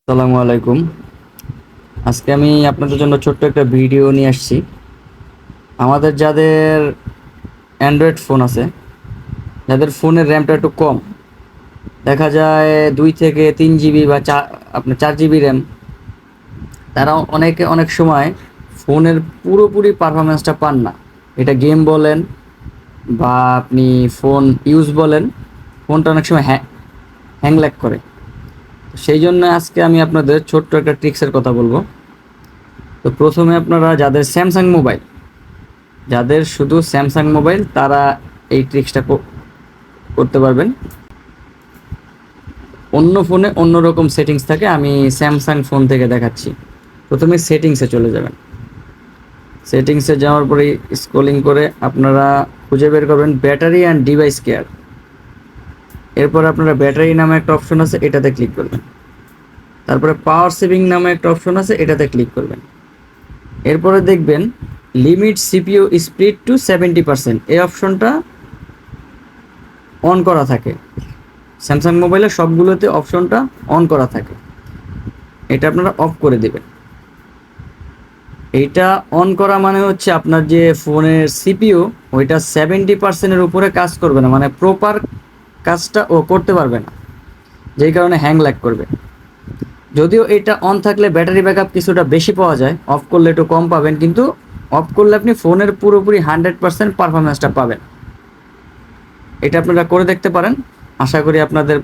আসসালামু আলাইকুম। আজকে আমি আপনাদের জন্য ছোট্ট একটা ভিডিও নিয়ে আসছি। আমাদের যাদের অ্যান্ড্রয়েড ফোন আছে, যাদের ফোনের র্যামটা একটু কম, দেখা যায় 2 থেকে 3 জিবি বা আপনার 4 জিবি র্যাম, তারা অনেকে অনেক সময় ফোনের পুরোপুরি পারফরমেন্সটা পান না। এটা গেম বলেন বা আপনি ফোন ইউজ বলেন, ফোনটা অনেক সময় হ্যাং ল্যাগ করে। সেই জন্য আজকে আমি আপনাদের ছোট্ট একটা ট্রিক্সের কথা বলবো। তো প্রথমে আপনারা যাদের স্যামসাং মোবাইল, যাদের শুধু স্যামসাং মোবাইল, তারা এই ট্রিক্সটা করতে পারবেন। অন্য ফোনে অন্য রকম সেটিংস থাকে, আমি স্যামসাং ফোন থেকে দেখাচ্ছি। প্রথমে সেটিংসে চলে যাবেন। সেটিংসে যাওয়ার পরে স্ক্রলিং করে আপনারা খুঁজে বের করবেন ব্যাটারি অ্যান্ড ডিভাইস কেয়ার। এরপর আপনারা ব্যাটারি নামে একটা অপশন আছে, এটাতে ক্লিক করবেন। তারপরে পাওয়ার সেভিং নামে একটা অপশন আছে, এটাতে ক্লিক করবেন। এরপরে দেখবেন লিমিট সিপিইউ স্পিড টু 70%, এই অপশনটা অন করা থাকে। স্যামসাং মোবাইলের সবগুলোতে অপশনটা অন করা থাকে, এটা আপনারা অফ করে দেবেন। এইটা অন করা মানে হচ্ছে আপনার যে ফোনের সিপিইউ, ওইটা 70%-এর উপরে কাজ করবে না, মানে প্রপার কাজটা ও করতে পারবে না, যেই কারণে হ্যাং ল্যাগ করবে। যদিও এটা অন থাকলে ব্যাটারি ব্যাকআপ কিছুটা বেশি পাওয়া যায়, অফ করলে একটু কম পাবেন, কিন্তু অফ করলে আপনি ফোনের পুরোপুরি 100% পারফরমেন্সটা পাবেন। এটা আপনারা করে দেখতে পারেন। আশা করি আপনাদের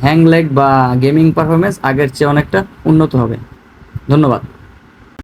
হ্যাং ল্যাগ বা গেমিং পারফরমেন্স আগের চেয়ে অনেকটা উন্নত হবে। ধন্যবাদ।